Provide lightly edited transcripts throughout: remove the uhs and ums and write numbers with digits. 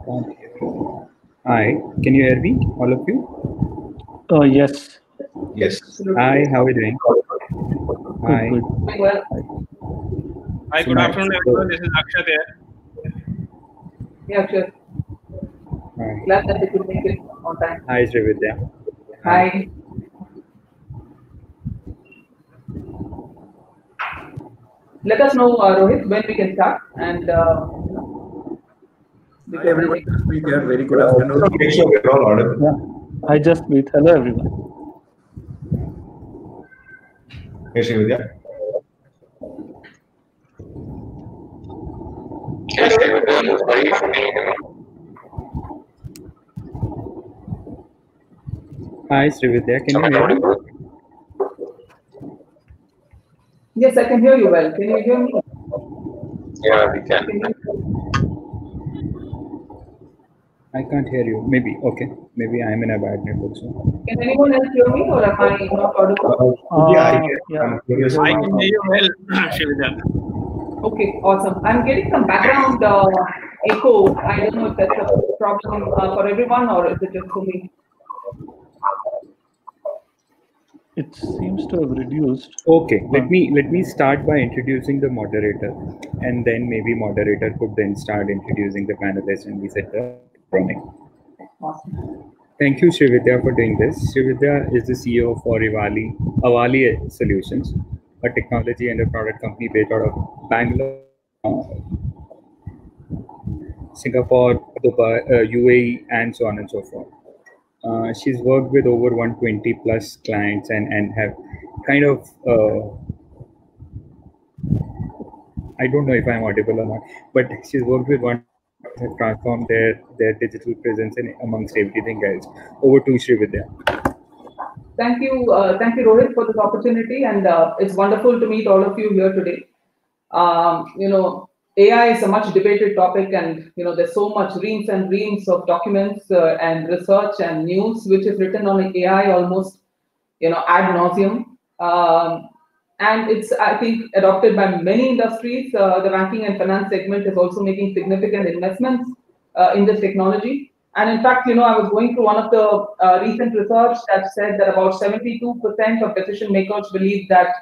can't hear you. Hi, can you hear me, all of you? Yes. Yes. Hi, how are you doing? Hi. Good. Well, Hi, good afternoon, everyone. This is Akshat here. yeah, sure. Hi. Glad that they could make it on time. Hi, Srividya. Hi. Let us know, Rohit, when we can start. And Hi, everybody. Jaspreet here. Very good afternoon. Make sure we're all audible. Yeah. Hi, Jaspreet. Hello, everyone. Hey, Srividya. Hi, Srividya. Can you hear me? yes, I can hear you well. Can you hear me? Yeah, we can. I can't hear you. Maybe. Okay. Maybe I'm in a bad network. So. Can anyone else hear me, or am I not audible? Yeah, Yeah. I'm curious. I can hear you well, Srividya. Okay, awesome. I'm getting some background echo. I don't know if that's a problem for everyone, or is it just for me? It seems to have reduced. Okay. Let me start by introducing the moderator, and then maybe moderator could then start introducing the panelists, and we set the running. Awesome. Thank you, Srividya, for doing this. Srividya is the CEO for Avali Solutions, a technology and a product company based out of Bangalore, Singapore, Dubai, UAE, and so on and so forth. She's worked with over 120 plus clients and have kind of, I don't know if I'm audible or not, but she's worked with one have transformed their digital presence and amongst everything else. Over to Srividya. Thank you, Rohit, for this opportunity, and it's wonderful to meet all of you here today. AI is a much debated topic, and there's so much reams and reams of documents and research and news which is written on AI almost ad nauseum. And it's, I think, adopted by many industries. The banking and finance segment is also making significant investments in this technology. And in fact, I was going through one of the recent research that said that about 72% of decision makers believe that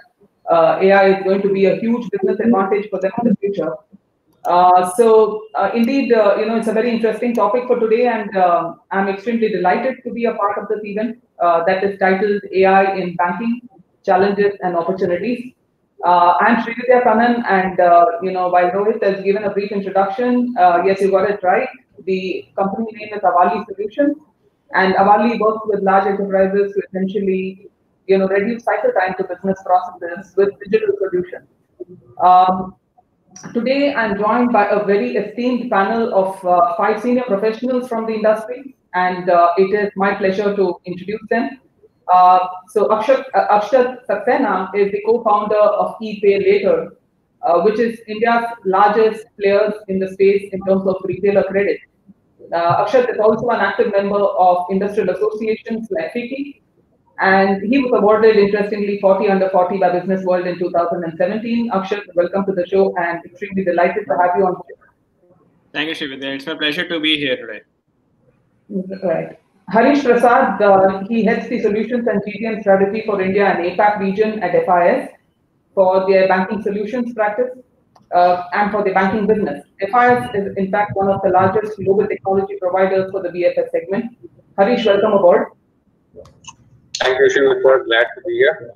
AI is going to be a huge business advantage for them in the future. Indeed, it's a very interesting topic for today, and I'm extremely delighted to be a part of this event that is titled AI in Banking, Challenges and Opportunities. I'm Srividya Kannan, and while Rohit has given a brief introduction, yes, you got it right. The company name is Avali Solutions, and Avali works with large enterprises to essentially, reduce cycle time to business processes with digital solutions. Today, I'm joined by a very esteemed panel of 5 senior professionals from the industry, and it is my pleasure to introduce them. So Akshat Saxena is the co-founder of ePay Later, which is India's largest players in the space in terms of retailer credit. Akshat is also an active member of industrial associations like FICCI, and he was awarded, interestingly, 40 under 40 by Business World in 2017. Akshat, welcome to the show, and extremely delighted to have you on board. Thank you, Srividya. It's my pleasure to be here today. Right. Harish Prasad, he heads the solutions and GTM strategy for India and APAC region at FIS for their banking solutions practice and for the banking business. FIS is, in fact, one of the largest global technology providers for the BFS segment. Harish, welcome aboard. Thank you, Srividya. Glad to be here.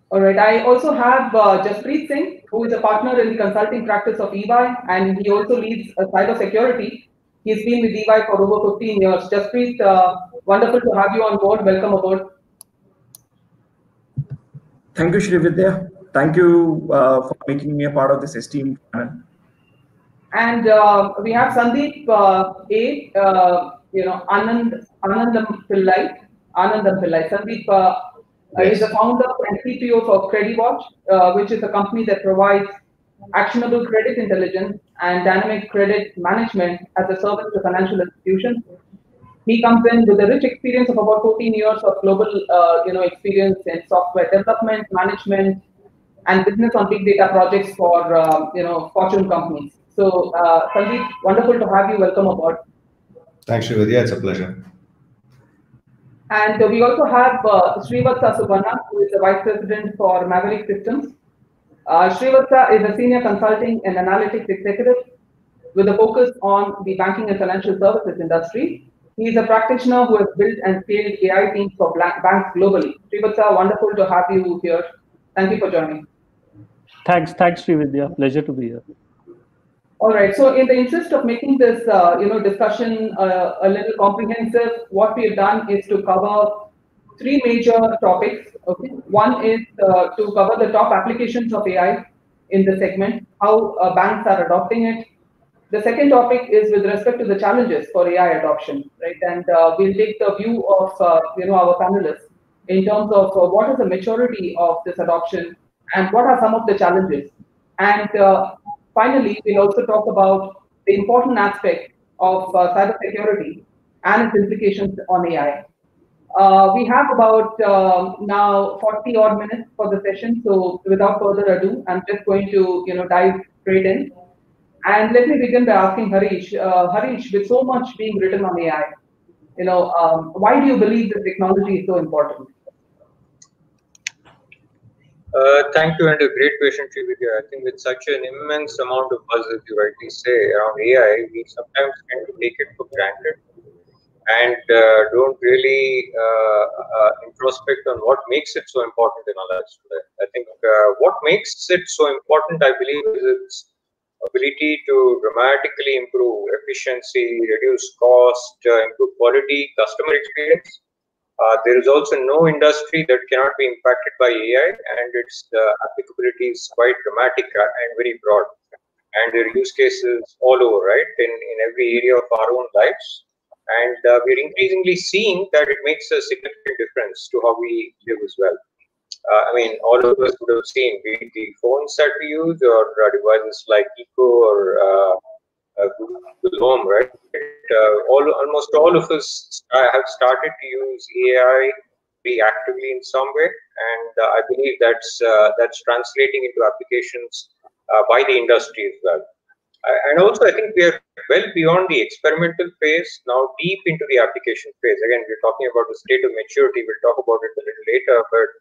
All right. I also have Jaspreet Singh, who is a partner in the consulting practice of EY, and he also leads cyber security. He's been with EY for over 15 years. Jaspreet, wonderful to have you on board. Welcome aboard. Thank you, Srividya. Thank you for making me a part of this esteemed panel. And we have Sandeep Anandam Pillai. Sandeep is the founder and CPO for CrediWatch, which is a company that provides actionable credit intelligence and dynamic credit management as a service to financial institutions. He comes in with a rich experience of about 14 years of global, experience in software development, management, and business on big data projects for, Fortune companies. So, Sandeep, wonderful to have you. Welcome aboard. Thanks, Srividya. It's a pleasure. And we also have Srivatsa Subanna, who is the Vice President for Maverick Systems. Srivatsa is a Senior Consulting and Analytics Executive with a focus on the banking and financial services industry. He is a practitioner who has built and scaled AI teams for banks globally. Srivatsa, wonderful to have you here. Thank you for joining. Thanks, Srividya. Pleasure to be here. All right. So, in the interest of making this, discussion a little comprehensive, what we have done is to cover three major topics. Okay. One is to cover the top applications of AI in the segment, how banks are adopting it. The second topic is with respect to the challenges for AI adoption, right? And we'll take the view of our panelists in terms of what is the maturity of this adoption and what are some of the challenges. And finally, we'll also talk about the important aspect of cybersecurity and its implications on AI. We have about now 40 odd minutes for the session. So without further ado, I'm just going to dive straight in. And let me begin by asking Harish. Harish, with so much being written on AI, why do you believe this technology is so important? Thank you, and a great question, Srividya. I think with such an immense amount of buzz, as you rightly say, around AI, we sometimes tend to take it for granted and don't really introspect on what makes it so important in our lives today. I think what makes it so important, I believe, is its ability to dramatically improve efficiency, reduce cost, improve quality, customer experience. There is also no industry that cannot be impacted by AI, and its applicability is quite dramatic and very broad. And there are use cases all over, right, in every area of our own lives. And we're increasingly seeing that it makes a significant difference to how we live as well. I mean, all of us would have seen the phones that we use or devices like Echo or Google Home, right? Almost all of us have started to use AI very actively in some way, and I believe that's translating into applications by the industry as well. And also, I think we are well beyond the experimental phase, now deep into the application phase. Again, we're talking about the state of maturity. We'll talk about it a little later, but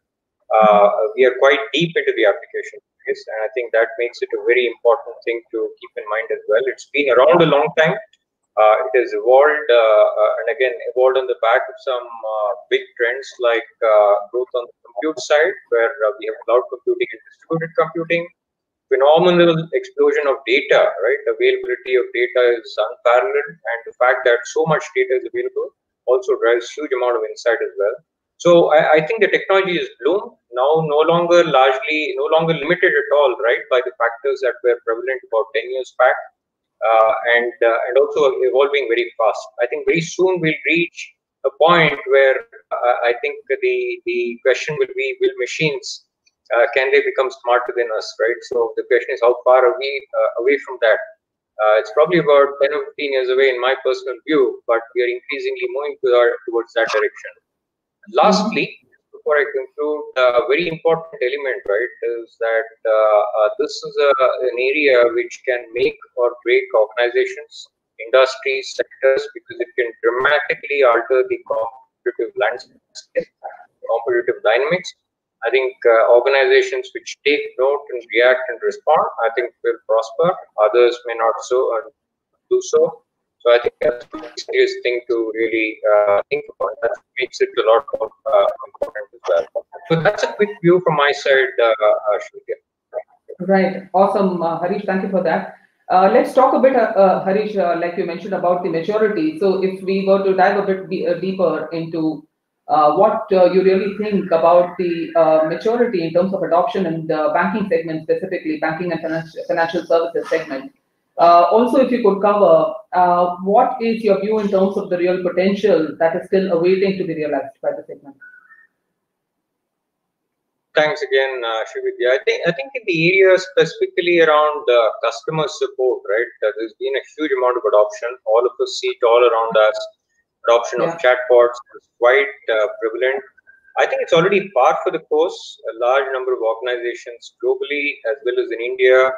we are quite deep into the application phase, and I think that makes it a very important thing to keep in mind as well. It's been around a long time. It has evolved, and again, evolved on the back of some big trends like growth on the compute side, where we have cloud computing and distributed computing. Phenomenal explosion of data, right? Availability of data is unparalleled, and the fact that so much data is available also drives huge amount of insight as well. So I think the technology is bloomed now, no longer limited at all, right, by the factors that were prevalent about 10 years back, and also evolving very fast. I think very soon we'll reach a point where I think the question will be, will machines can they become smarter than us, right? So the question is, how far are we away from that? It's probably about 10 or 15 years away in my personal view, but we are increasingly moving towards that direction. Lastly, before I conclude, a very important element, right, is that this is an area which can make or break organizations, industries, sectors, because it can dramatically alter the competitive landscape, competitive dynamics. I think organizations which take note and react and respond, I think will prosper. Others may not do so. So I think that's a serious thing to really think about. That makes it a lot more important as well. So that's a quick view from my side, Srividya. Right. Awesome, Harish. Thank you for that. Let's talk a bit, Harish, like you mentioned about the maturity. So if we were to dive a bit deeper into what you really think about the maturity in terms of adoption in the banking segment, specifically banking and financial services segment. Also, if you could cover what is your view in terms of the real potential that is still awaiting to be realized by the segment? Thanks again, Srividya. I think in the area specifically around customer support, right? There's been a huge amount of adoption. All of us see it all around us. Adoption of chatbots is quite prevalent. I think it's already par for the course. A large number of organizations globally, as well as in India,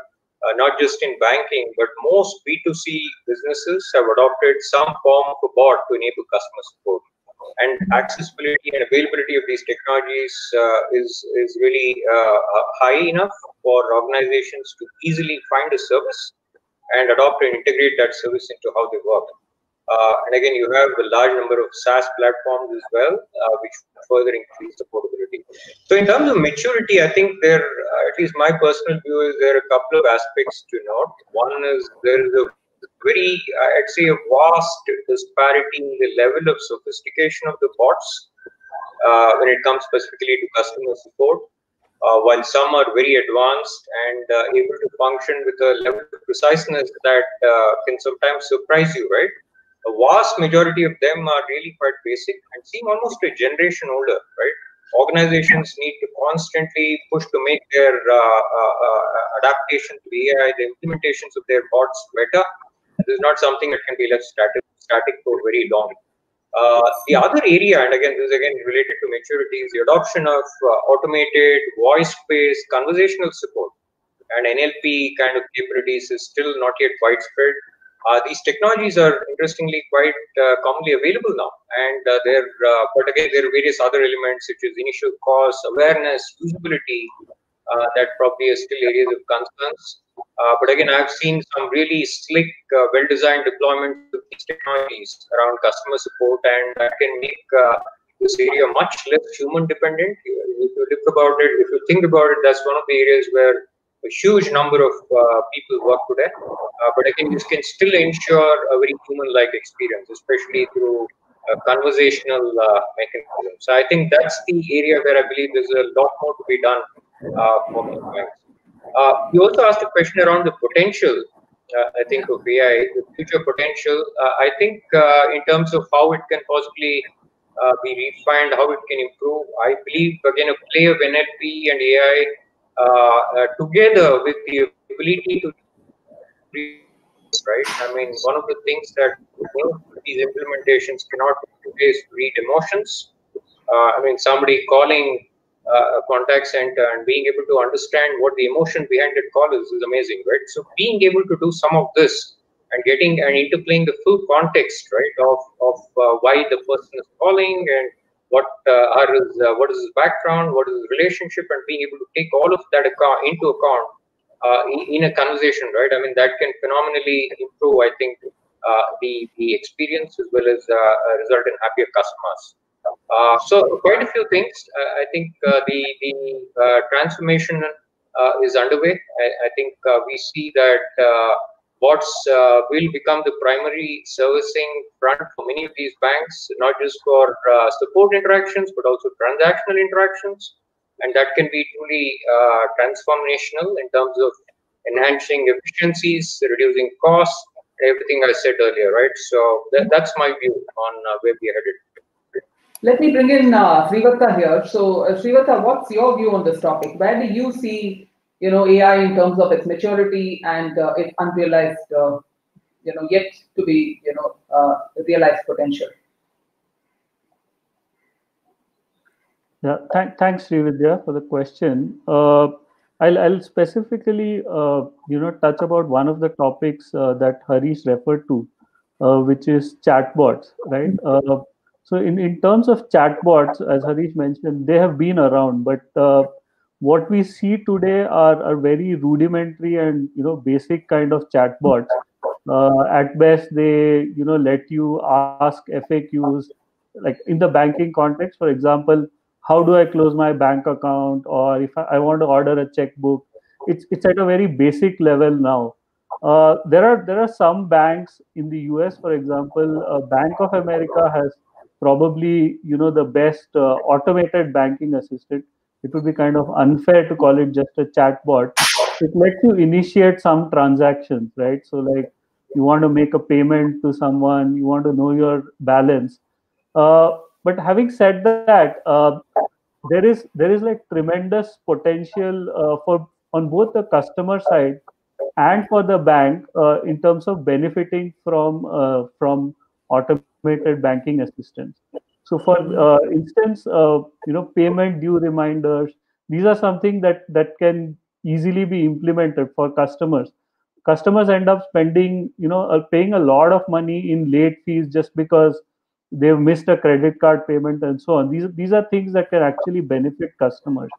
not just in banking, but most B2C businesses have adopted some form of a bot to enable customer support. And accessibility and availability of these technologies is really high enough for organizations to easily find a service and adopt and integrate that service into how they work. And again, you have a large number of SaaS platforms as well, which further increase the portability. So in terms of maturity, I think there, at least my personal view is there are a couple of aspects to note. One is there is a very, I'd say, a vast disparity in the level of sophistication of the bots when it comes specifically to customer support. While some are very advanced and able to function with a level of preciseness that can sometimes surprise you, right? A vast majority of them are really quite basic and seem almost a generation older, right? Organizations need to constantly push to make their adaptation to AI, the implementations of their bots better. This is not something that can be left static for very long. The other area, and again, this is again related to maturity, is the adoption of automated, voice-based conversational support. And NLP kind of capabilities is still not yet widespread. These technologies are interestingly quite commonly available now, and but again, there are various other elements such as initial cost, awareness, usability that probably are still areas of concerns. But again, I've seen some really slick, well-designed deployments of these technologies around customer support, and that can make this area much less human-dependent. If you think about it, that's one of the areas where a huge number of people work today. But again, this can still ensure a very human-like experience, especially through conversational mechanisms. So I think that's the area where I believe there's a lot more to be done for these banks. You also asked a question around the potential, I think, of AI, the future potential. I think in terms of how it can possibly be refined, how it can improve, I believe, again, a play of NLP and AI together with the ability to right? I mean, one of the things that these implementations cannot do is read emotions. I mean, somebody calling a contact center and being able to understand what the emotion behind that call is amazing, right? So being able to do some of this and getting and interplaying the full context, right, of why the person is calling and what is his background, what is his relationship, and being able to take all of that into account in a conversation, right? I mean, that can phenomenally improve, I think, the experience as well as result in happier customers. So quite a few things. I think the transformation is underway. I think we see that bots will become the primary servicing front for many of these banks, not just for support interactions, but also transactional interactions. And that can be truly transformational in terms of enhancing efficiencies, reducing costs, everything I said earlier, right? So that's my view on where we are headed. Let me bring in Srivatsa here. So Srivatsa, what's your view on this topic? Where do you see, AI in terms of its maturity and its unrealized, yet to be, realized potential? Yeah, thanks, Srividya, for the question. I'll specifically, touch about one of the topics that Harish referred to, which is chatbots, right? So in terms of chatbots, as Harish mentioned, they have been around, but what we see today are very rudimentary and basic kind of chatbots. At best, they let you ask FAQs, like in the banking context, for example. How do I close my bank account, or if I want to order a checkbook? It's at a very basic level now. There are some banks in the US, for example, Bank of America has probably the best automated banking assistant. It would be kind of unfair to call it just a chatbot. It lets you initiate some transactions, right? So like you want to make a payment to someone, you want to know your balance. But having said that, there is like tremendous potential on both the customer side and for the bank in terms of benefiting from automated banking assistance. So, for instance, payment due reminders. These are something that can easily be implemented for customers. Customers end up spending, paying a lot of money in late fees just because they've missed a credit card payment and so on. These are things that can actually benefit customers.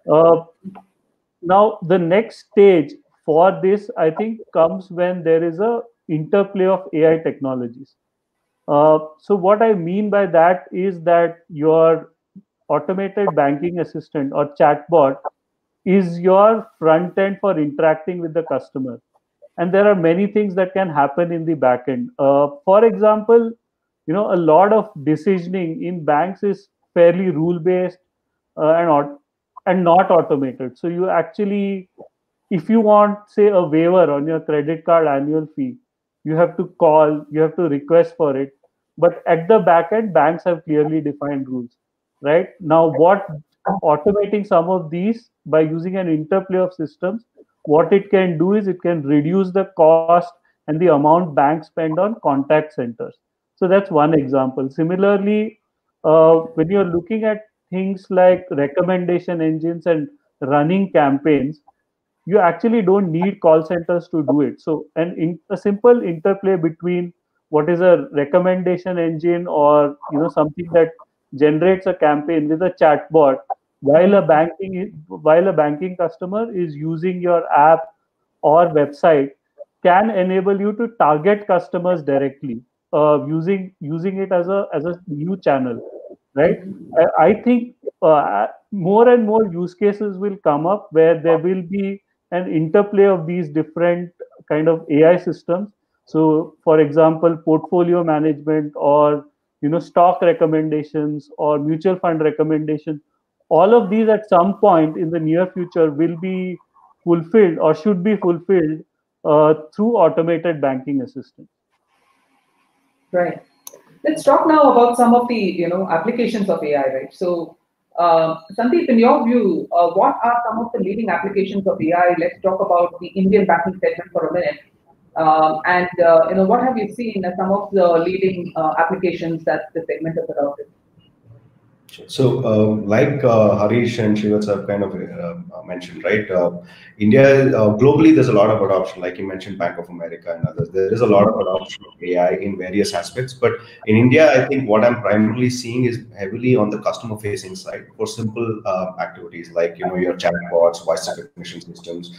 Now, the next stage for this, I think, comes when there is a interplay of AI technologies. So what I mean by that is that your automated banking assistant or chatbot is your front end for interacting with the customer. And there are many things that can happen in the back end. For example, a lot of decisioning in banks is fairly rule based and not automated. So you actually, if you want, say, a waiver on your credit card annual fee, you have to call, you have to request for it. But at the back end, banks have clearly defined rules, right? Now, what automating some of these by using an interplay of systems, what it can do is it can reduce the cost and the amount banks spend on contact centers. So that's one example. Similarly, when you're looking at things like recommendation engines and running campaigns, you actually don't need call centers to do it. So a simple interplay between what is a recommendation engine or something that generates a campaign with a chatbot while a banking customer is using your app or website can enable you to target customers directly using it as a new channel, right? I think more and more use cases will come up where there will be an interplay of these different kind of AI systems. So, for example, portfolio management or stock recommendations or mutual fund recommendations. All of these at some point in the near future will be fulfilled or should be fulfilled through automated banking assistance. Right. Let's talk now about some of the applications of AI. Right. So, Sandeep, in your view, what are some of the leading applications of AI? Let's talk about the Indian banking segment for a minute. And what have you seen as some of the leading applications that the segment has adopted? So, like Harish and Shivats have kind of mentioned, right? India, globally, there's a lot of adoption, like you mentioned, Bank of America and others. There is a lot of adoption of AI in various aspects. But in India, I think what I'm primarily seeing is heavily on the customer-facing side for simple activities like, your chatbots, voice recognition systems,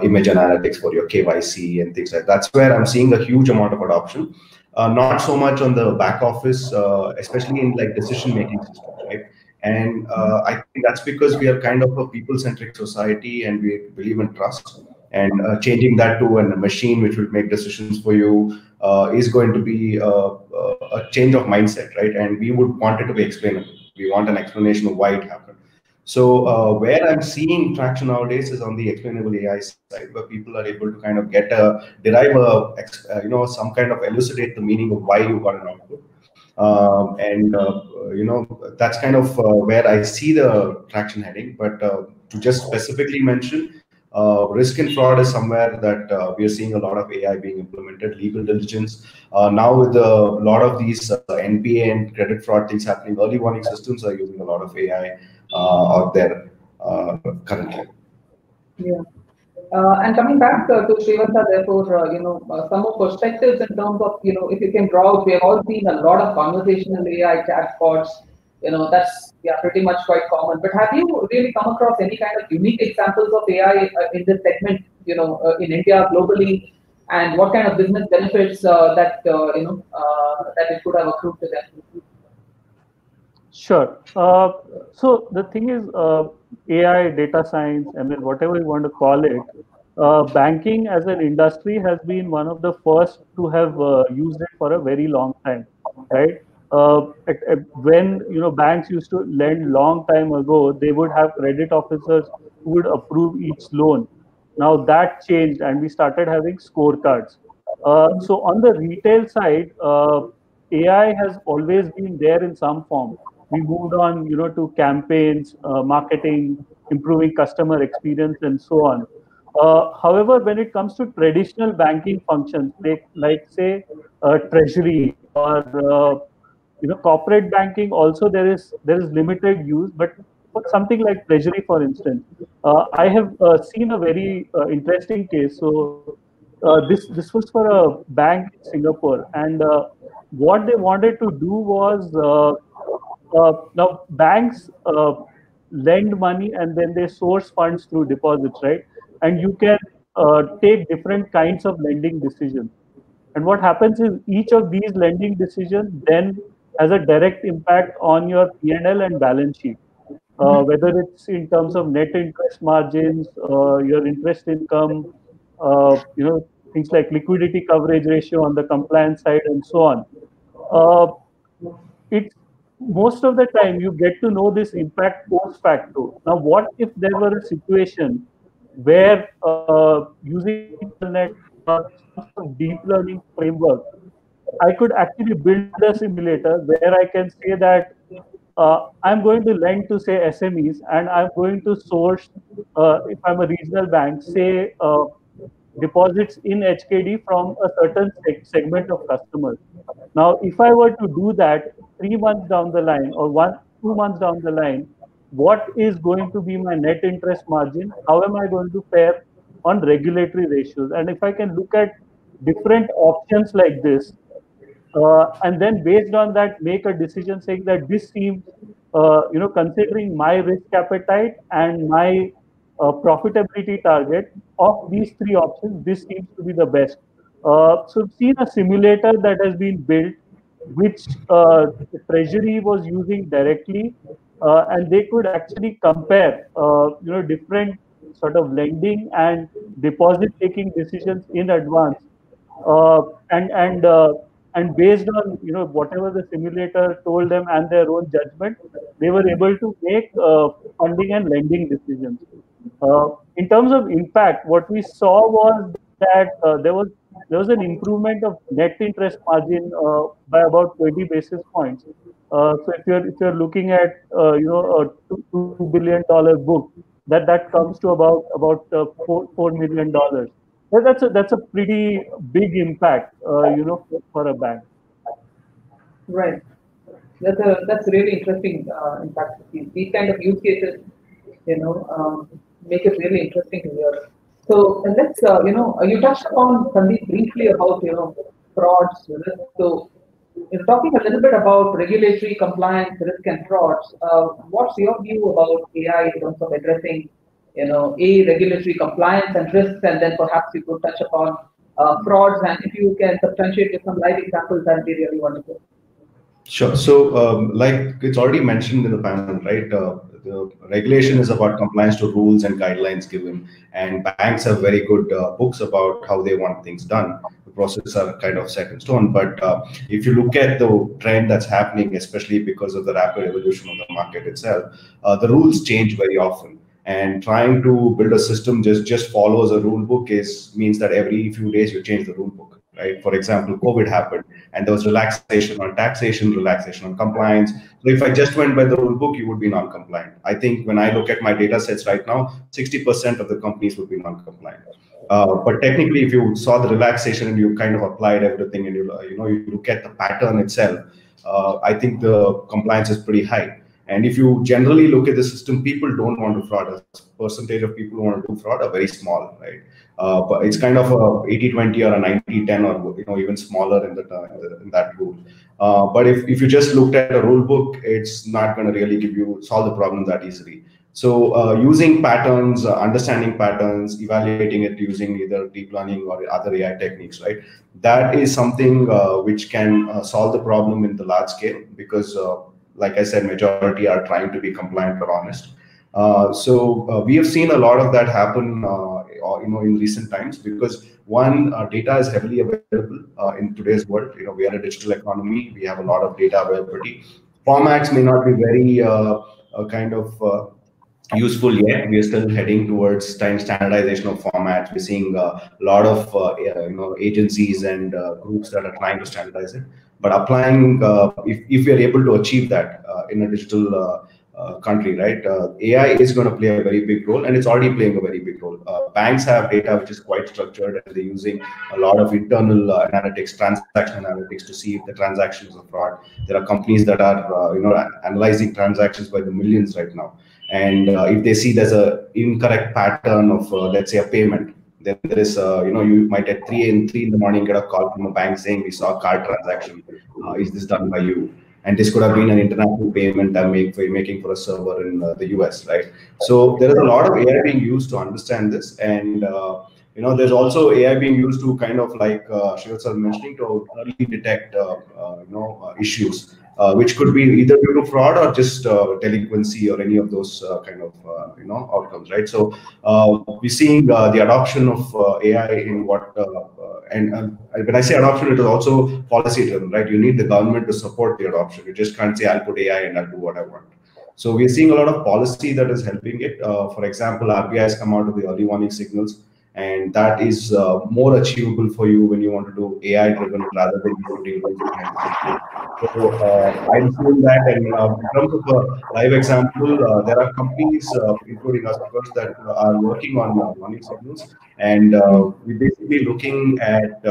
image analytics for your KYC and things like that. That's where I'm seeing a huge amount of adoption. Not so much on the back office, especially in like decision-making systems, right? And I think that's because we are kind of a people-centric society and we believe in trust. And changing that to a machine which will make decisions for you is going to be a change of mindset, right? And we would want it to be explainable. We want an explanation of why it happened. So where I'm seeing traction nowadays is on the explainable AI side, where people are able to kind of derive some kind of elucidate the meaning of why you got an output. That's kind of where I see the traction heading. But to just specifically mention, risk and fraud is somewhere that we are seeing a lot of AI being implemented. Legal diligence. Now with a lot of these NPA and credit fraud things happening, early warning systems are using a lot of AI out there currently. Yeah. And coming back to Srivatsa, therefore, some more perspectives in terms of, if you can draw out, we have all seen a lot of conversational AI chatbots. That's pretty much quite common. But have you really come across any kind of unique examples of AI in this segment, in India, globally, and what kind of business benefits that it could have accrued to them? Sure. So the thing is, AI, data science, ML, whatever you want to call it, banking as an industry has been one of the first to have used it for a very long time, right? When banks used to lend long time ago, they would have credit officers who would approve each loan. Now that changed, and we started having scorecards. So on the retail side, AI has always been there in some form. We moved on, to campaigns, marketing, improving customer experience, and so on. However, when it comes to traditional banking functions, like say treasury or corporate banking, also there is limited use. But for something like treasury, for instance, I have seen a very interesting case. So this was for a bank in Singapore, and what they wanted to do was now banks lend money and then they source funds through deposits, right? And you can take different kinds of lending decisions. And what happens is each of these lending decisions then has a direct impact on your P&L and balance sheet, whether it's in terms of net interest margins, your interest income, things like liquidity coverage ratio on the compliance side, and so on. It's most of the time you get to know this impact post facto. Now, what if there were a situation where using internet or some sort of deep learning framework, I could actually build a simulator where I can say that I'm going to lend to, say, SMEs, and I'm going to source, if I'm a regional bank, say, deposits in HKD from a certain segment of customers. Now, if I were to do that 3 months down the line or 2 months down the line, what is going to be my net interest margin? How am I going to fare on regulatory ratios? And if I can look at different options like this, and then based on that, make a decision saying that this seems, considering my risk appetite and my profitability target of these 3 options, this seems to be the best. So we've seen a simulator that has been built, which the Treasury was using directly, and they could actually compare, different sort of lending and deposit-taking decisions in advance, and based on whatever the simulator told them and their own judgment, they were able to make funding and lending decisions. In terms of impact, what we saw was that there was an improvement of net interest margin by about 20 basis points. So if you're looking at a $2 billion book, that comes to about $4 million. That's a pretty big impact, for a bank. Right. That's really interesting. In fact, these kind of use cases, make it really interesting to hear. So let's, you touched upon Sandeep briefly about, frauds. So, talking a little bit about regulatory compliance, risk, and frauds. What's your view about AI in terms of addressing, regulatory compliance and risks, and then perhaps you could touch upon frauds, and if you can substantiate with some live examples, that'd be really wonderful. Sure. So, like it's already mentioned in the panel, right? The regulation is about compliance to rules and guidelines given, and banks have very good books about how they want things done. The processes are kind of set in stone. But if you look at the trend that's happening, especially because of the rapid evolution of the market itself, the rules change very often. And trying to build a system just follows a rule book means that every few days you change the rule book. Right? For example, COVID happened and there was relaxation on taxation, relaxation on compliance. So if I just went by the rule book, you would be non-compliant. I think when I look at my data sets right now, 60% of the companies would be non-compliant. But technically, if you saw the relaxation and you kind of applied everything and you look at the pattern itself, I think the compliance is pretty high. And if you generally look at the system, people don't want to fraud. A percentage of people who want to do fraud are very small, right? But it's kind of a 80-20 or a 90-10 or even smaller in that rule. But if you just looked at a rule book, it's not going to really solve the problem that easily. So using patterns, understanding patterns, evaluating it using either deep learning or other AI techniques, right? That is something which can solve the problem in the large scale because like I said, majority are trying to be compliant or honest. So we have seen a lot of that happen, in recent times because one, data is heavily available in today's world. We are a digital economy. We have a lot of data availability. Formats may not be very useful yet. We are still heading towards standardization of formats. We're seeing a lot of agencies and groups that are trying to standardize it. But applying, if we are able to achieve that in a digital country, right? AI is going to play a very big role, and it's already playing a very big role. Banks have data which is quite structured, and they're using a lot of internal analytics, transaction analytics, to see if the transaction is a fraud. There are companies that are analyzing transactions by the millions right now, and if they see there's a incorrect pattern of let's say a payment, then there is you might at 3 in the morning get a call from a bank saying we saw a card transaction. Is this done by you? And this could have been an international payment I'm making for a server in the US, right? So there is a lot of AI being used to understand this, and there's also AI being used to kind of like Shivat was mentioning, to early detect issues, which could be either due to fraud or just delinquency or any of those kind of outcomes, right? So we're seeing the adoption of AI in what and when I say adoption, it is also policy driven, right? You need the government to support the adoption. You just can't say I'll put AI and I'll do what I want. So we're seeing a lot of policy that is helping it. For example, RBI has come out with the early warning signals, and that is more achievable for you when you want to do AI driven rather than you deal with it. So I'm seeing that, and in terms of a live example, there are companies, including us, of course, that are working on warning signals, and we're basically looking at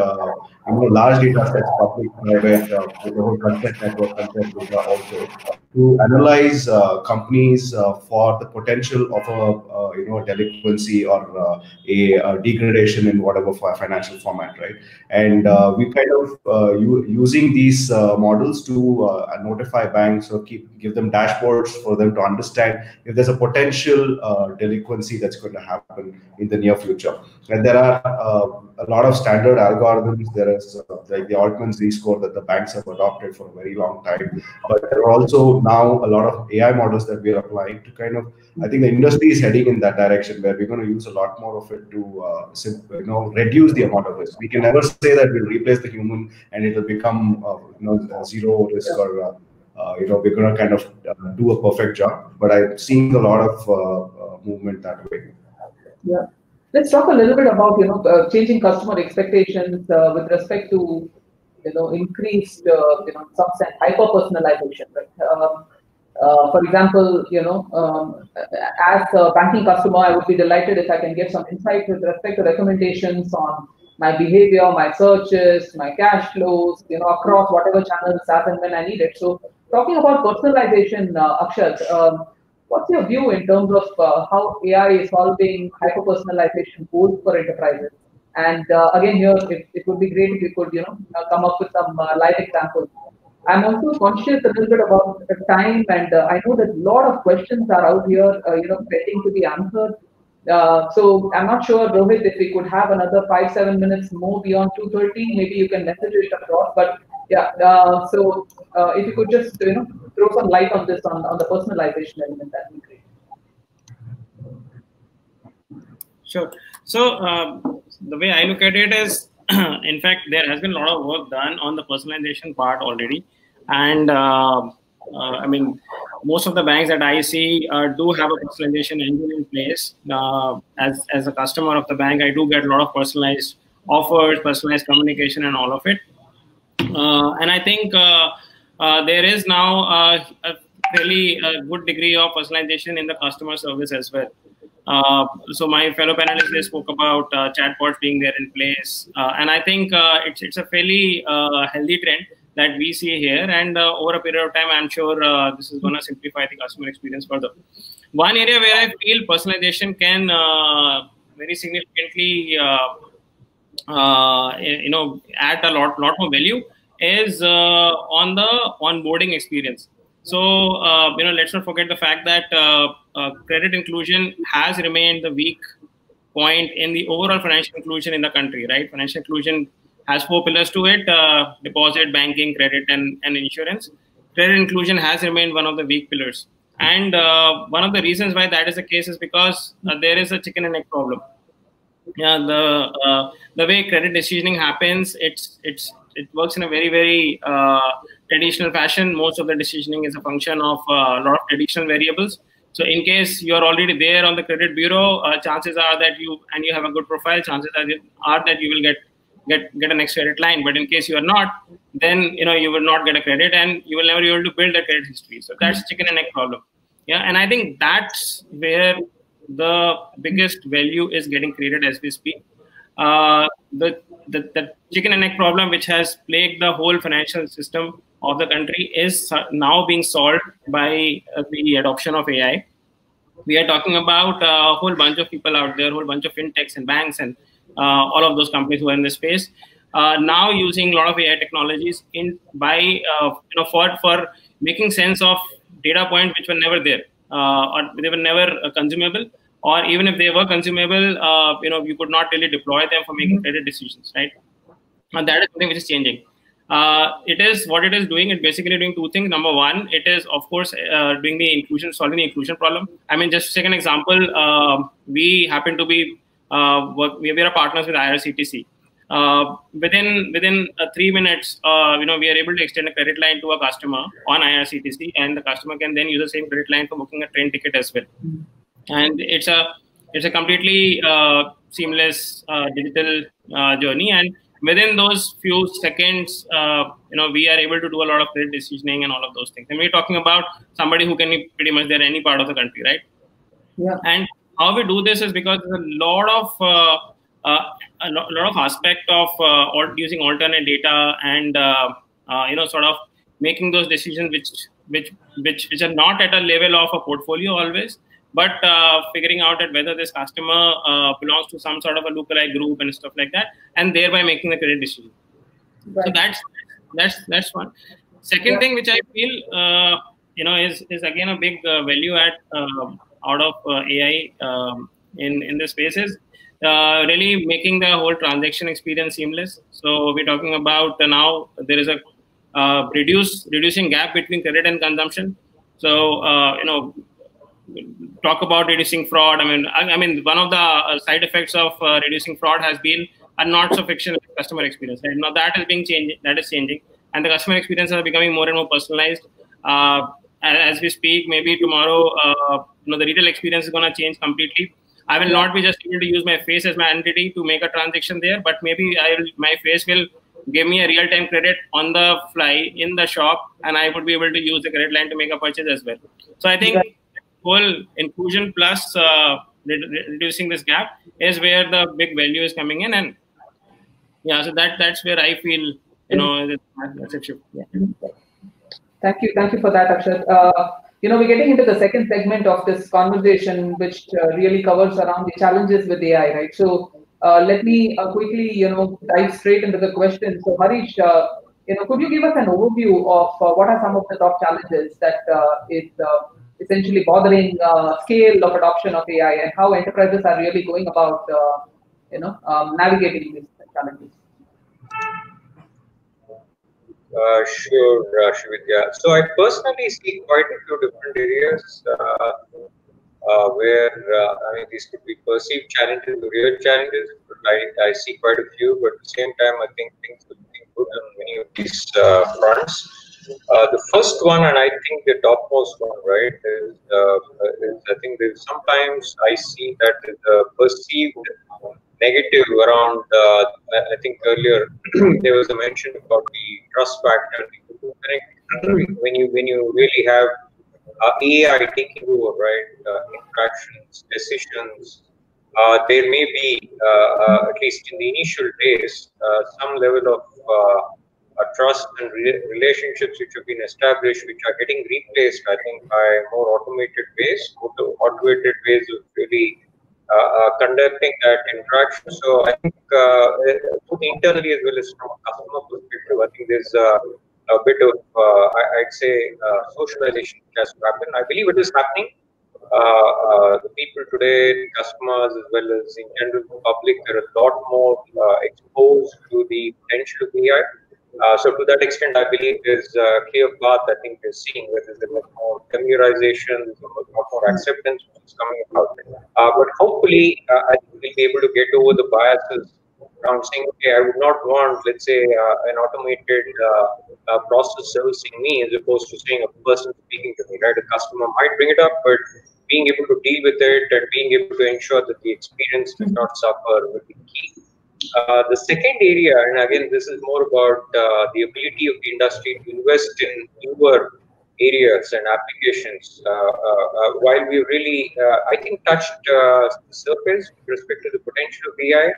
large data sets, public, private, with the whole consent network, consent data also, to analyze companies for the potential of a delinquency or a degradation in whatever financial format, right? And we kind of using these models to notify banks or give them dashboards for them to understand if there's a potential delinquency that's going to happen in the near future. And there are a lot of standard algorithms. There is like the Altman Z-score that the banks have adopted for a very long time, but there are also now a lot of AI models that we are applying to kind of, I think the industry is heading in that direction, where we're going to use a lot more of it to reduce the amount of risk. We can never say that we'll replace the human and it will become zero risk, or we're going to kind of do a perfect job. But I'm seeing a lot of movement that way. Yeah. Let's talk a little bit about changing customer expectations with respect to increased some sense hyper personalization, right? For example, as a banking customer, I would be delighted if I can get some insight with respect to recommendations on my behavior, my searches, my cash flows, across whatever channels as and when I need it. So talking about personalization, Akshat, what's your view in terms of how AI is solving hyper-personalization goals for enterprises? And again, here, it would be great if you could, come up with some live examples. I'm also conscious a little bit about the time, and I know that a lot of questions are out here, waiting to be answered. So I'm not sure, Rohit, if we could have another 5-7 minutes more beyond 2:30, maybe you can message it across. But yeah, so if you could just throw some light on this on the personalization element, that'd be great. Sure. So the way I look at it is, in fact, there has been a lot of work done on the personalization part already, and I mean, most of the banks that I see do have a personalization engine in place. As a customer of the bank, I do get a lot of personalized offers, personalized communication, and all of it. And I think there is now a fairly good degree of personalization in the customer service as well. So my fellow panelists, they spoke about chatbots being there in place, and I think it's a fairly healthy trend that we see here, and over a period of time, I'm sure this is going to simplify the customer experience further. One area where I feel personalization can very significantly add a lot more value is on the onboarding experience. So let's not forget the fact that credit inclusion has remained the weak point in the overall financial inclusion in the country, right? Financial inclusion has 4 pillars to it: deposit, banking, credit, and insurance. Credit inclusion has remained one of the weak pillars. And one of the reasons why that is the case is because there is a chicken and egg problem. Yeah, the way credit decisioning happens, it works in a very, very traditional fashion. Most of the decisioning is a function of a lot of traditional variables. So in case you're already there on the credit bureau, chances are that you have a good profile, chances are that you will get a next credit line. But in case you are not, then you will not get a credit, and you will never be able to build a credit history. So that's chicken and egg problem. Yeah, and I think that's where the biggest value is getting created as we speak. The chicken and egg problem, which has plagued the whole financial system of the country, is now being solved by the adoption of AI. We are talking about a whole bunch of people out there, a whole bunch of fintechs and banks and all of those companies who are in this space now using a lot of AI technologies for making sense of data points which were never there or they were never consumable, or even if they were consumable, you could not really deploy them for making credit decisions, right? And that is something which is changing. It is what it is doing. It's basically doing two things. Number one, it is of course doing the inclusion, solving the inclusion problem. I mean, just to take an example, we happen to be we are partners with IRCTC. Within 3 minutes, we are able to extend a credit line to a customer on IRCTC, and the customer can then use the same credit line for booking a train ticket as well. And it's a completely seamless digital journey, and within those few seconds, we are able to do a lot of credit decisioning and all of those things. And we're talking about somebody who can be pretty much there any part of the country, right? Yeah. And how we do this is because there's a lot of aspect of using alternate data and sort of making those decisions which are not at a level of a portfolio always, but figuring out that whether this customer belongs to some sort of a lookalike group and stuff like that, and thereby making the credit decision. Right. So that's one. Second thing which I feel is again a big value add out of AI in this space is really making the whole transaction experience seamless. So we're talking about now there is a reducing gap between credit and consumption. So talk about reducing fraud. I mean, one of the side effects of reducing fraud has been a not so frictionless customer experience. Right? Now that is changing, and the customer experiences are becoming more and more personalized. As we speak, maybe tomorrow, the retail experience is going to change completely. I will not be just able to use my face as my entity to make a transaction there, but maybe my face will give me a real-time credit on the fly in the shop, and I would be able to use the credit line to make a purchase as well. So I think whole inclusion plus reducing this gap is where the big value is coming in, and yeah, so that's where I feel that's a shift. Yeah. Thank you for that, Akshat. We're getting into the second segment of this conversation, which really covers around the challenges with AI, right? So let me quickly, dive straight into the question. So Harish, could you give us an overview of what are some of the top challenges that is essentially bothering scale of adoption of AI, and how enterprises are really going about, navigating these challenges? Sure, Shrividya. So I personally see quite a few different areas where these could be perceived challenges, real challenges. But I see quite a few, but at the same time, I think things are looking good on many of these fronts. The first one, and I think the topmost one, right, is I think there's sometimes I see that there's a perceived negative around. I think earlier there was a mention about the trust factor. When you really have AI taking over, right, interactions, decisions, there may be at least in the initial days some level of trust and relationships which have been established, which are getting replaced, I think, by more automated ways of really conducting that interaction. So I think both internally as well as from a customer perspective, I think there's a bit of, I'd say, socialization which has to happen. I believe it is happening. The people today, customers as well as in general public, are a lot more exposed to the potential of AI. So to that extent, I believe there's a clear path. I think we're seeing where there's a lot more familiarization, there's a lot more acceptance which is coming about. But hopefully, I think we'll be able to get over the biases around saying, okay, I would not want, let's say, an automated process servicing me as opposed to saying a person speaking to me, right? A customer might bring it up, but being able to deal with it and being able to ensure that the experience does not suffer will be key. The second area, and again, this is more about the ability of the industry to invest in newer areas and applications. While we really, I think, touched the surface with respect to the potential of AI,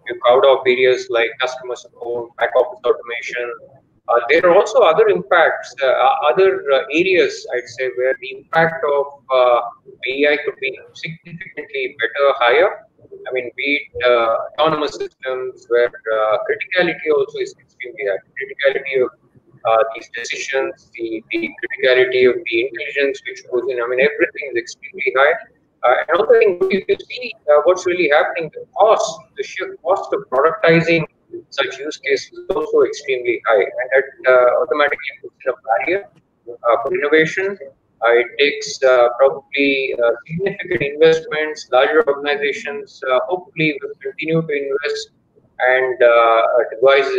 we've covered off areas like customer support, back office automation. There are also other impacts, other areas, I'd say, where the impact of AI could be significantly better, higher. I mean, be it autonomous systems where criticality also is extremely high. Criticality of these decisions, the criticality of the intelligence which goes in. I mean, everything is extremely high. And also, I think if you see what's really happening, the sheer cost of productizing such use cases is also extremely high, and that automatically puts in a barrier for innovation. It takes probably significant investments. Larger organizations hopefully will continue to invest and devise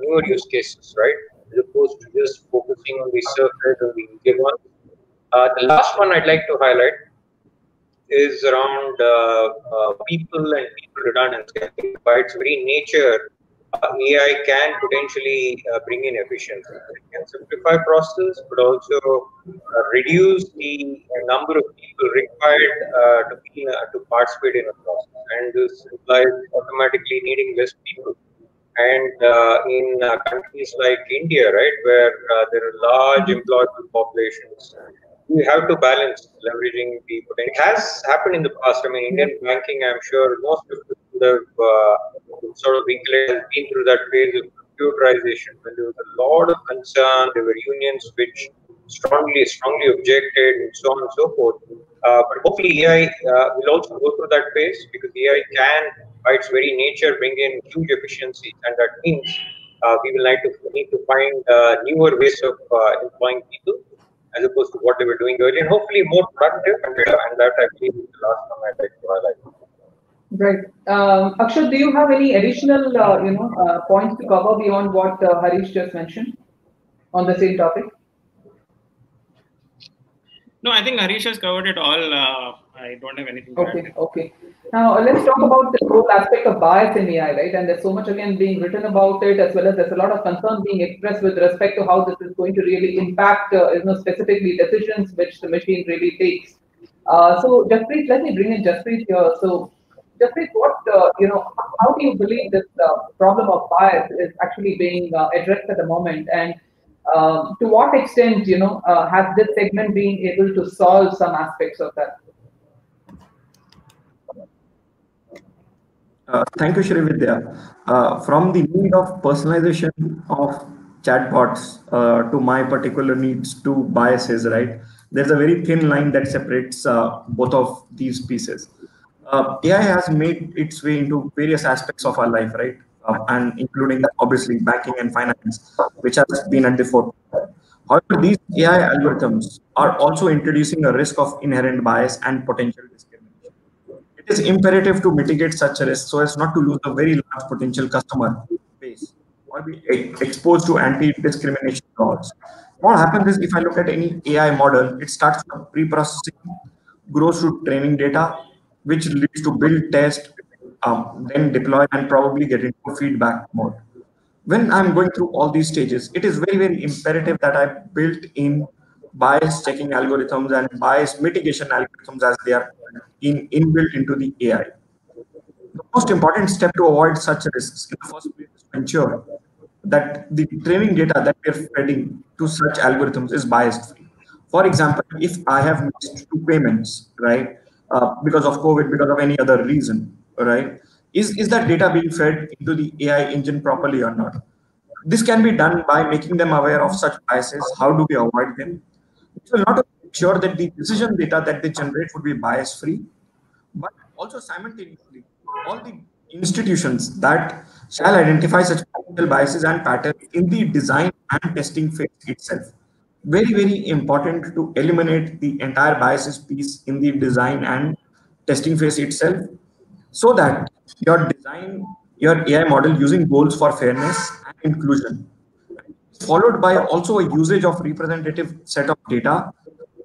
newer use cases, right? As opposed to just focusing on the surface and the easier ones. The last one I'd like to highlight is around people and people redundancy. I think by its very nature, AI can potentially bring in efficiency. It can simplify process, but also reduce the number of people required to participate in a process. And this implies automatically needing less people. And in countries like India, right, where there are large employable populations, we have to balance leveraging the potential. It has happened in the past. I mean, Indian banking, I'm sure most of people have sort of been through that phase of computerization when there was a lot of concern. There were unions which strongly objected, and so on and so forth. But hopefully, AI will also go through that phase, because AI can, by its very nature, bring in huge efficiencies, and that means we will need to find newer ways of employing people, as opposed to what they were doing earlier, and hopefully more productive. And that, I believe, is the last one I'd like to highlight. Right. Akshat, do you have any additional, points to cover beyond what Harish just mentioned on the same topic? No, I think Harish has covered it all. I don't have anything to add. Okay. Now let's talk about the whole aspect of bias in AI, right? And there's so much again being written about it, as well as there's a lot of concern being expressed with respect to how this is going to really impact, specifically decisions which the machine really takes. So Jaspreet, let me bring in Jaspreet here. So Jaspreet, what how do you believe this problem of bias is actually being addressed at the moment, and to what extent has this segment been able to solve some aspects of that? Thank you, Srividya. From the need of personalization of chatbots to my particular needs to biases, right? There's a very thin line that separates both of these pieces. AI has made its way into various aspects of our life, right? And including obviously banking and finance, which has been at the forefront. However, these AI algorithms are also introducing a risk of inherent bias and potential discrimination. It is imperative to mitigate such a risk so as not to lose a very large potential customer base or be exposed to anti-discrimination laws. What happens is, if I look at any AI model, it starts from pre-processing, grows to training data, which leads to build, test, then deploy, and probably get into feedback mode. When I'm going through all these stages, it is very, very imperative that I built in bias checking algorithms and bias mitigation algorithms as they are inbuilt into the AI. The most important step to avoid such risks in the first place is to ensure that the training data that we are feeding to such algorithms is biased free. For example, if I have missed 2 payments, right, because of COVID, because of any other reason, right, is that data being fed into the AI engine properly or not? This can be done by making them aware of such biases. How do we avoid them? It will not ensure that the decision data that they generate would be bias free, but also simultaneously, all the institutions that shall identify such potential biases and patterns in the design and testing phase itself. Very, very important to eliminate the entire biases piece in the design and testing phase itself, so that your design your AI model using goals for fairness and inclusion, followed by also a usage of representative set of data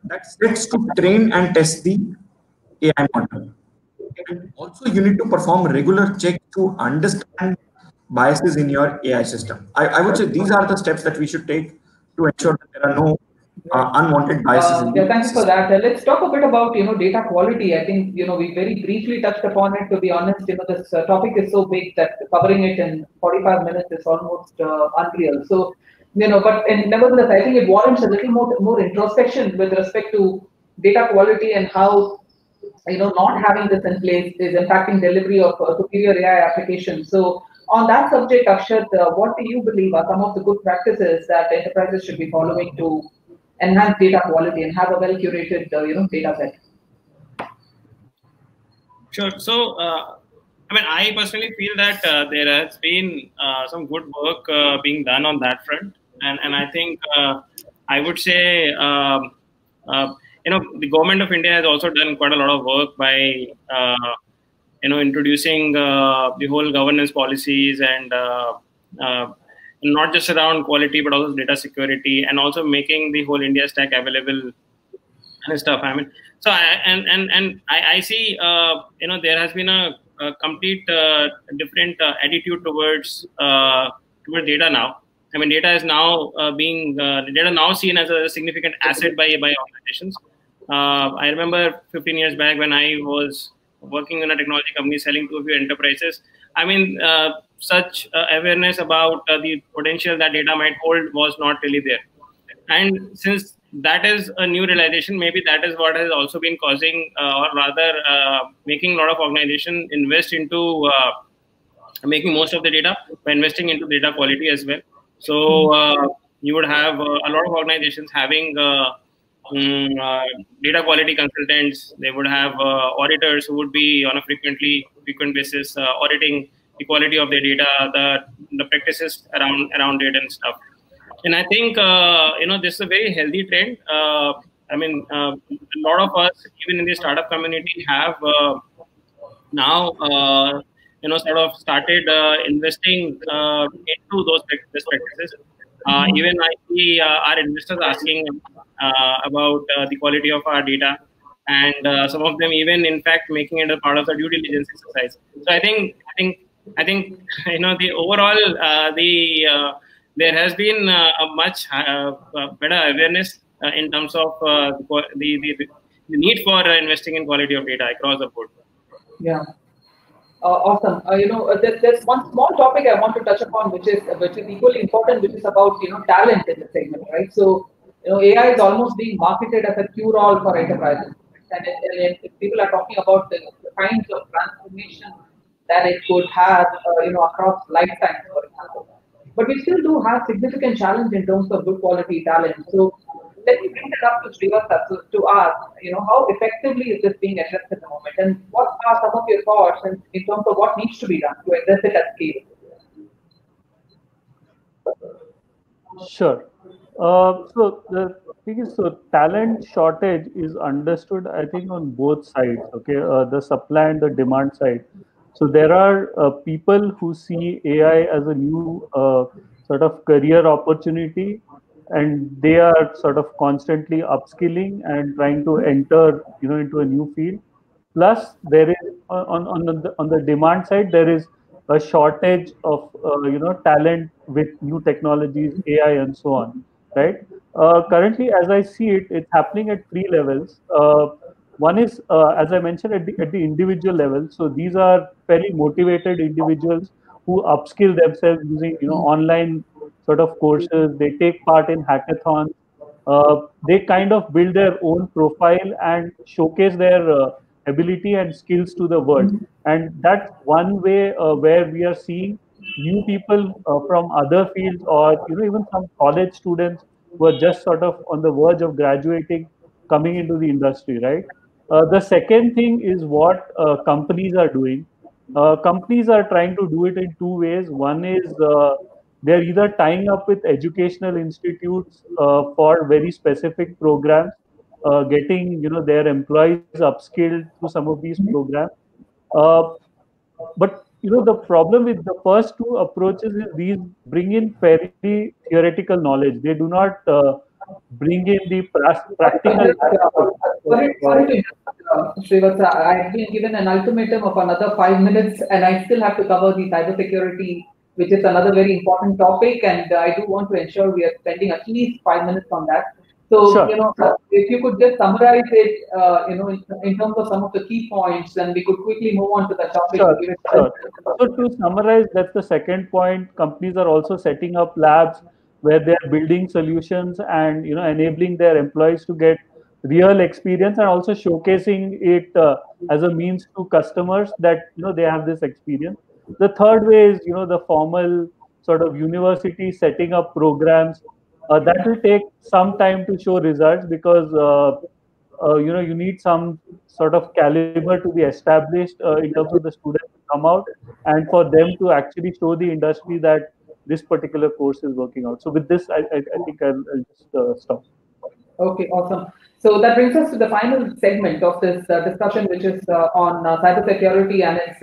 that sets to train and test the AI model. And also, you need to perform regular checks to understand biases in your AI system. I would say these are the steps that we should take to ensure that there are no unwanted biases. Yeah, thank you for that. Let's talk a bit about data quality. I think we very briefly touched upon it. To be honest, this topic is so big that covering it in 45 minutes is almost unreal. So but nevertheless, I think it warrants a little more introspection with respect to data quality and how not having this in place is impacting delivery of superior AI applications. So on that subject, Akshat, what do you believe are some of the good practices that enterprises should be following to enhance data quality and have a well curated data set? Sure. So I personally feel that there has been some good work being done on that front, and I think I would say the government of India has also done quite a lot of work by introducing the whole governance policies and not just around quality but also data security, and also making the whole India stack available and stuff. So I see there has been a complete different attitude towards data now. Data is now data now seen as a significant asset by organizations. I remember 15 years back when I was working in a technology company selling to a few enterprises. Such awareness about the potential that data might hold was not really there. And since that is a new realization, maybe that is what has also been causing, or rather making a lot of organizations invest into making most of the data by investing into data quality as well. So you would have a lot of organizations having data quality consultants. They would have auditors who would be on a frequent basis auditing the quality of their data, the practices around it and stuff. And I think this is a very healthy trend. A lot of us, even in the startup community, have now sort of started investing into those best practices. Even I see our investors asking about the quality of our data, and some of them even, in fact, making it a part of the due diligence exercise. So I think the overall there has been a much better awareness in terms of the need for investing in quality of data across the board. Yeah. Awesome. There's one small topic I want to touch upon, which is equally important, which is about talent in the segment, right? So AI is almost being marketed as a cure-all for enterprises, and if people are talking about the kinds of transformation that it could have, across lifetimes, for example. But we still do have significant challenge in terms of good quality talent. So let me bring that up to Srivatsa to ask, how effectively is this being addressed at the moment, and what are some of your thoughts in terms of what needs to be done to address it at scale? Sure. So the thing is, talent shortage is understood, I think, on both sides. Okay, the supply and the demand side. So there are people who see AI as a new sort of career opportunity, and they are sort of constantly upskilling and trying to enter, into a new field. Plus, there is on the demand side, there is a shortage of talent with new technologies, AI, and so on. Right. Currently, as I see it, it's happening at three levels. One is, as I mentioned, at the individual level. So these are very motivated individuals who upskill themselves using online sort of courses. They take part in hackathons. They kind of build their own profile and showcase their ability and skills to the world. And that's one way where we are seeing new people from other fields, or even some college students who are just sort of on the verge of graduating, coming into the industry, right? The second thing is what companies are doing. Companies are trying to do it in two ways. One is they're either tying up with educational institutes for very specific programs, getting their employees upskilled through some of these programs. But the problem with the first two approaches is these bring in very theoretical knowledge. They do not bring in the practical. Sorry to interrupt, Srivatsa. I've been given an ultimatum of another 5 minutes, and I still have to cover the cybersecurity, which is another very important topic, and I do want to ensure we are spending at least 5 minutes on that. So, Sure. if you could just summarize it, in terms of some of the key points, then we could quickly move on to the topic. Sure, sure. So to summarize, that's the second point. Companies are also setting up labs where they're building solutions and enabling their employees to get real experience and also showcasing it as a means to customers that they have this experience. The third way is the formal sort of university setting up programs that will take some time to show results because you need some sort of caliber to be established in terms of the students who come out and for them to actually show the industry that this particular course is working out. So with this, I think I'll just stop. Okay, awesome. So that brings us to the final segment of this discussion, which is on cybersecurity and its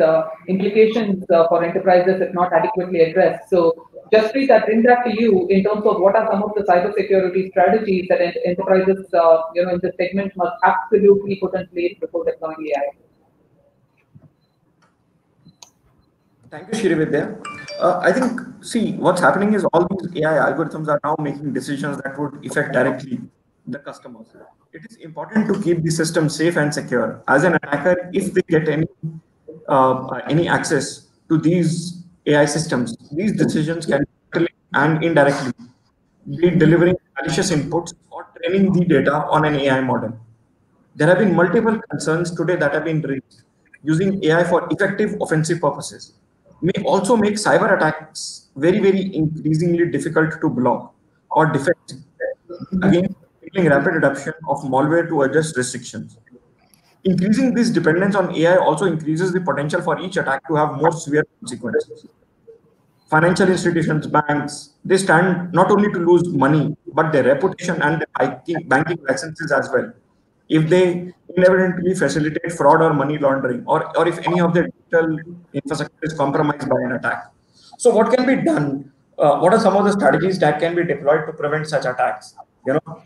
implications for enterprises if not adequately addressed. So, Jaspreet, I bring that to you in terms of what are some of the cybersecurity strategies that enterprises, in this segment must absolutely put in place before deploying AI. Thank you, Shrividya. I think, see, what's happening is all these AI algorithms are now making decisions that would affect directly the customers. It is important to keep the system safe and secure. As an attacker, if they get any access to these AI systems, these decisions can directly and indirectly be delivering malicious inputs or training the data on an AI model. There have been multiple concerns today that have been raised. Using AI for effective offensive purposes may also make cyber attacks very, very increasingly difficult to block or defend against rapid adoption of malware to adjust restrictions. Increasing this dependence on AI also increases the potential for each attack to have more severe consequences. Financial institutions, banks, they stand not only to lose money, but their reputation and their banking licenses as well. If they inadvertently facilitate fraud or money laundering, or if any of their digital infrastructure is compromised by an attack. So what can be done? What are some of the strategies that can be deployed to prevent such attacks?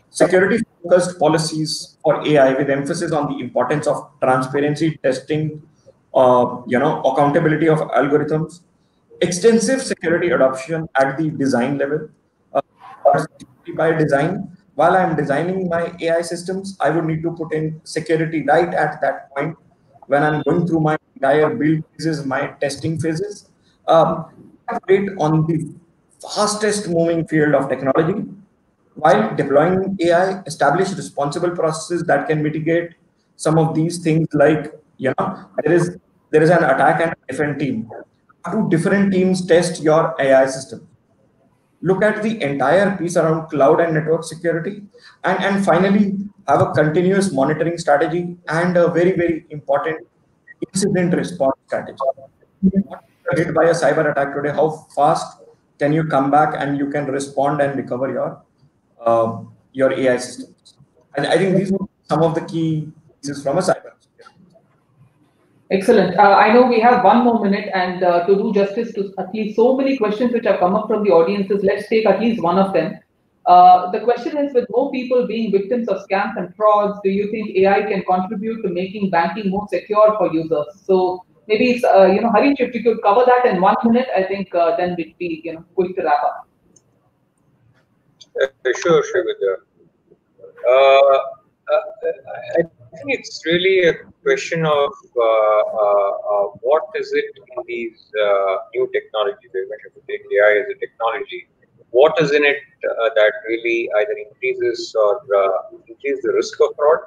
Security-focused policies for AI with emphasis on the importance of transparency, testing, accountability of algorithms, extensive security adoption at the design level, by design. While I'm designing my AI systems, I would need to put in security right at that point when I'm going through my entire build phases, my testing phases. Operate on the fastest moving field of technology. While deploying AI, establish responsible processes that can mitigate some of these things. Like there is an attack and defend team. Two different teams test your AI system. Look at the entire piece around cloud and network security, and finally have a continuous monitoring strategy and a very, very important incident response strategy. What if you're hit by a cyber attack today, how fast can you come back and you can respond and recover your AI systems? And I think these were some of the key pieces from a cyber. Excellent. I know we have one more minute, and to do justice to at least so many questions which have come up from the audiences, let's take at least one of them. The question is, with more people being victims of scams and frauds, do you think AI can contribute to making banking more secure for users? So maybe it's, Harish, if you could cover that in 1 minute, I think then we'd be quick to wrap up. Sure, Shrividya. I think it's really a question of what is it in these new technologies. When you take AI as a technology, what is in it that really either increases or increases the risk of fraud?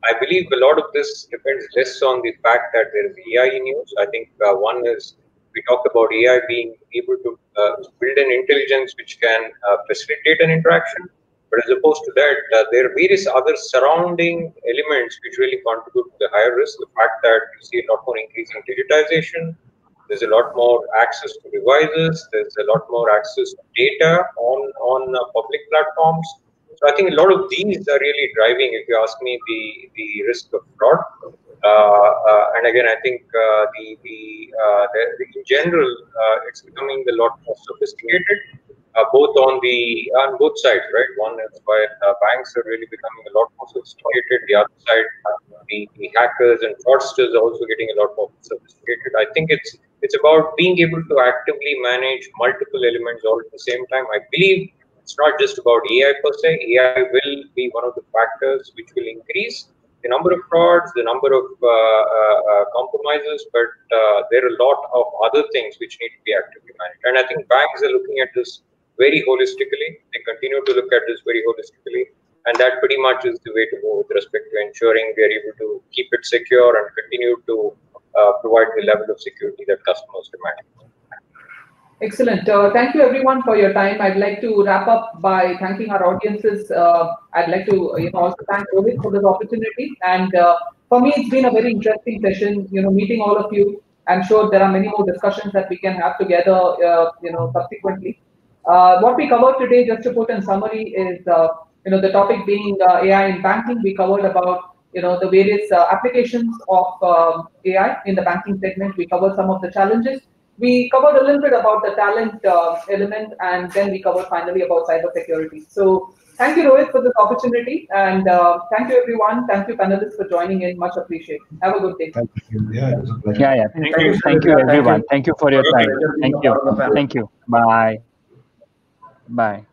I believe a lot of this depends less on the fact that there is AI in use. I think one is, we talked about AI being able to build an intelligence which can facilitate an interaction. But as opposed to that, there are various other surrounding elements which really contribute to the higher risk. The fact that you see a lot more increasing digitization, there's a lot more access to devices, there's a lot more access to data on public platforms. So I think a lot of these are really driving, if you ask me, the risk of fraud. And again, I think in general, it's becoming a lot more sophisticated. Both on both sides, right? One is why banks are really becoming a lot more sophisticated. The other side, the hackers and fraudsters are also getting a lot more sophisticated. I think it's about being able to actively manage multiple elements all at the same time. I believe It's not just about AI per se. AI will be one of the factors which will increase the number of frauds, the number of compromises, but there are a lot of other things which need to be actively managed. And I think banks are looking at this very holistically. They continue to look at this very holistically. And that pretty much is the way to go with respect to ensuring we are able to keep it secure and continue to provide the level of security that customers demand. Excellent. Thank you everyone for your time. I'd like to wrap up by thanking our audiences. I'd like to also thank Rohit for this opportunity. And for me, it's been a very interesting session, meeting all of you. I'm sure there are many more discussions that we can have together, subsequently. What we covered today, just to put in summary, is the topic being AI in banking. We covered about the various applications of AI in the banking segment. We covered some of the challenges. We covered a little bit about the talent element, and then we covered finally about cybersecurity. So thank you, Rohit, for this opportunity, and thank you, everyone. Thank you, panelists, for joining in. Much appreciated. Have a good day. Thank you. Yeah, it was a pleasure. Yeah. Thank you, everyone. Thank you for your time. Thank you. Bye. Bye.